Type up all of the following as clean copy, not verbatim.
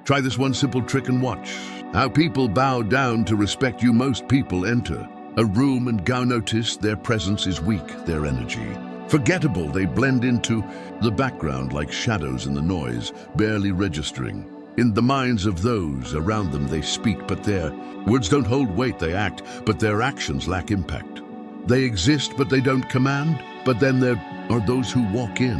Try this one simple trick and watch how people bow down to respect you. Most people enter a room and go notice their presence is weak, their energy forgettable. They blend into the background like shadows in the noise, barely registering. In the minds of those around them, they speak, but their words don't hold weight. They act, but their actions lack impact. They exist, but they don't command. But then there are those who walk in,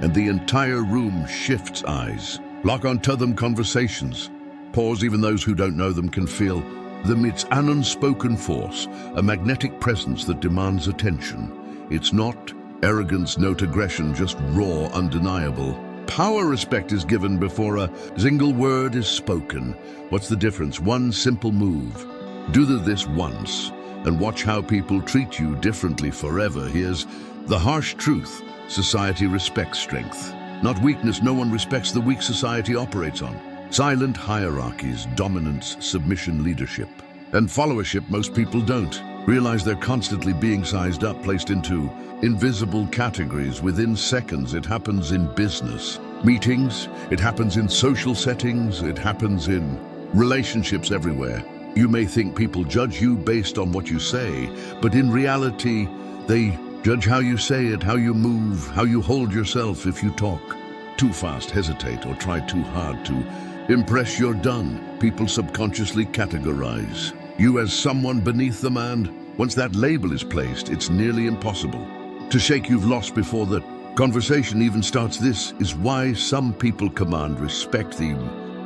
and the entire room shifts eyes. Lock onto them conversations. Pause, even those who don't know them can feel them. It's an unspoken force, a magnetic presence that demands attention. It's not arrogance, not aggression, just raw, undeniable. Power respect is given before a single word is spoken. What's the difference? One simple move. Do this once and watch how people treat you differently forever. Here's the harsh truth. Society respects strength, not weakness. No one respects the weak society operates on. Silent hierarchies, dominance, submission, leadership, and followership. Most people don't realize they're constantly being sized up, placed into invisible categories within seconds. It happens in business meetings, it happens in social settings, it happens in relationships everywhere. You may think people judge you based on what you say, but in reality, they judge how you say it, how you move, how you hold yourself. If you talk too fast, hesitate, or try too hard to impress, you're done. People subconsciously categorize you as someone beneath them, and once that label is placed, it's nearly impossible to shake. You've lost before the conversation even starts. This is why some people command respect the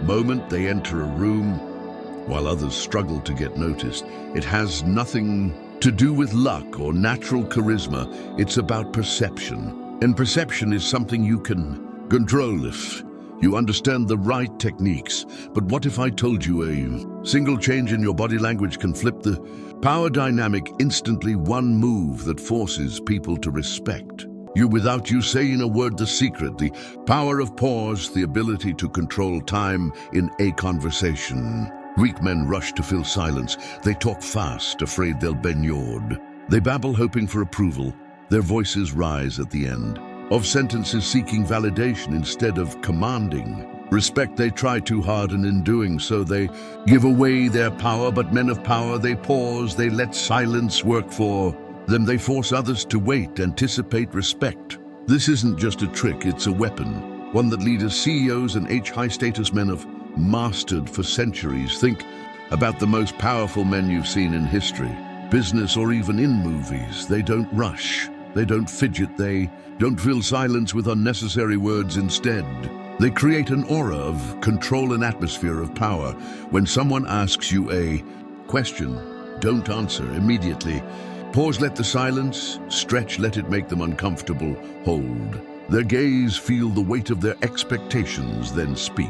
moment they enter a room, while others struggle to get noticed. It has nothing to do with luck or natural charisma. It's about perception. And perception is something you can control if you understand the right techniques. But what if I told you a single change in your body language can flip the power dynamic instantly? One move that forces people to respect you without you saying a word. The secret, the power of pause, the ability to control time in a conversation. Weak men rush to fill silence. They talk fast, afraid they'll be ignored. They babble, hoping for approval. Their voices rise at the end of sentences, seeking validation instead of commanding respect. They try too hard, and in doing so, they give away their power. But men of power, they pause, they let silence work for them. They force others to wait, anticipate, respect. This isn't just a trick, it's a weapon, one that leaders, CEOs, and high-status men have mastered for centuries. Think about the most powerful men you've seen in history, business, or even in movies. They don't rush, they don't fidget, they don't fill silence with unnecessary words. Instead, they create an aura of control, an atmosphere of power. When someone asks you a question, don't answer immediately. Pause, let the silence stretch, let it make them uncomfortable. Hold their gaze, feel the weight of their expectations, then speak.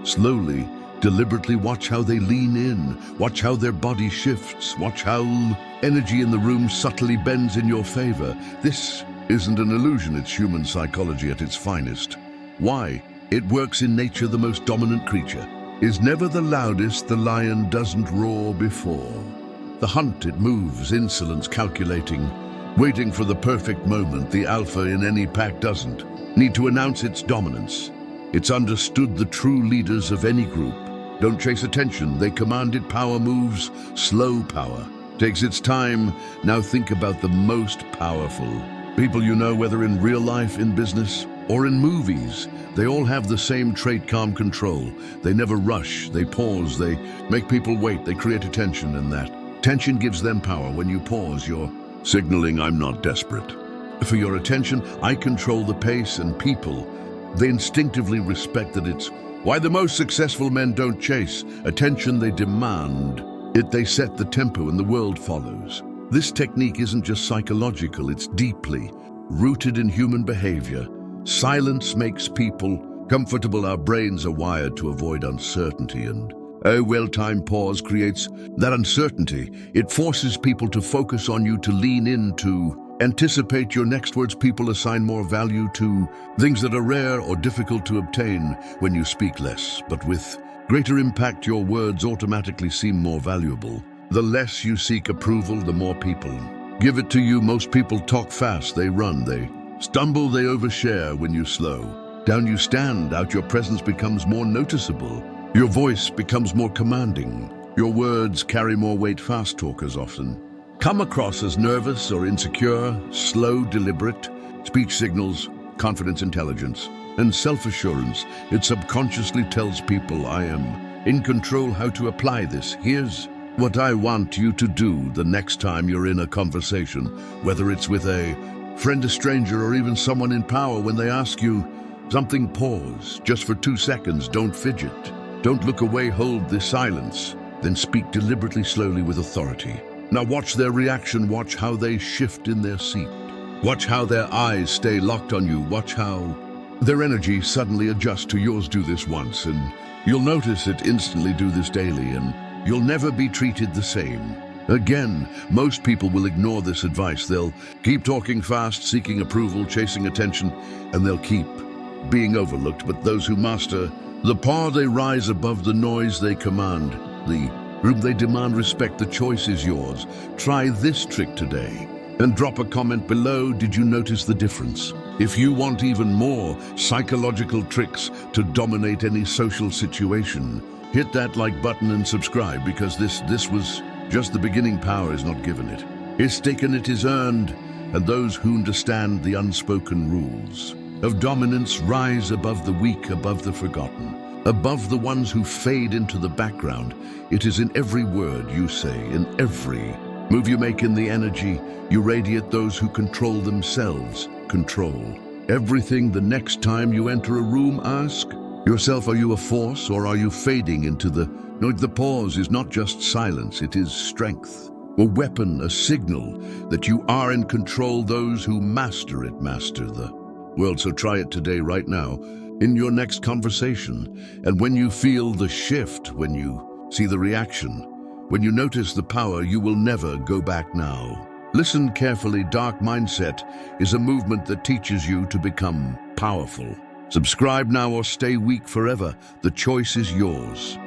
Slowly, deliberately, watch how they lean in, watch how their body shifts, watch how energy in the room subtly bends in your favor. This isn't an illusion, it's human psychology at its finest. Why? It works in nature. The most dominant creature is never the loudest. The lion doesn't roar before the hunt. It moves, insolence, calculating, waiting for the perfect moment. The alpha in any pack doesn't need to announce its dominance. It's understood. The true leaders of any group don't chase attention, they command it. Power moves, slow power takes its time. Now think about the most powerful people you know, whether in real life, in business, or in movies. They all have the same trait: calm control. They never rush, they pause, they make people wait, they create attention, and that tension gives them power. When you pause, you're signaling, I'm not desperate for your attention, I control the pace. And people, they instinctively respect that. It's why the most successful men don't chase attention, they demand it. They set the tempo and the world follows. This technique isn't just psychological, it's deeply rooted in human behavior. Silence makes people comfortable. Our brains are wired to avoid uncertainty, and a well-timed pause creates that uncertainty. It forces people to focus on you, to lean in, to anticipate your next words. People assign more value to things that are rare or difficult to obtain. When you speak less, but with greater impact, your words automatically seem more valuable. The less you seek approval, the more people give it to you. Most people talk fast, they run, they stumble, they overshare. When you slow down, you stand out, your presence becomes more noticeable. Your voice becomes more commanding. Your words carry more weight. Fast talkers often come across as nervous or insecure, slow, deliberate. Speech signals confidence, intelligence, and self-assurance. It subconsciously tells people, I am in control. How to apply this? Here's what I want you to do the next time you're in a conversation, whether it's with a friend, a stranger, or even someone in power. When they ask you something, pause just for 2 seconds. Don't fidget. Don't look away. Hold the silence. Then speak deliberately, slowly, with authority. Now watch their reaction. Watch how they shift in their seat. Watch how their eyes stay locked on you. Watch how their energy suddenly adjusts to yours. Do this once, and you'll notice it instantly. Do this daily, and you'll never be treated the same again. Most people will ignore this advice. They'll keep talking fast, seeking approval, chasing attention, and they'll keep being overlooked. But those who master the power, they rise above the noise. They command the room. They demand respect. The choice is yours. Try this trick today and drop a comment below. Did you notice the difference? If you want even more psychological tricks to dominate any social situation, hit that like button and subscribe, because this was just the beginning. Power is not given, it is taken, it is earned, and those who understand the unspoken rules of dominance rise above the weak, above the forgotten, above the ones who fade into the background. It is in every word you say, in every move you make, in the energy you radiate. Those who control themselves control everything. The next time you enter a room, ask yourself, are you a force or are you fading into the... No, the pause is not just silence, it is strength, a weapon, a signal that you are in control. Those who master it master the world. So try it today, right now, in your next conversation. And when you feel the shift, when you see the reaction, when you notice the power, you will never go back now. Listen carefully. Dark mindset is a movement that teaches you to become powerful. Subscribe now or stay weak forever. The choice is yours.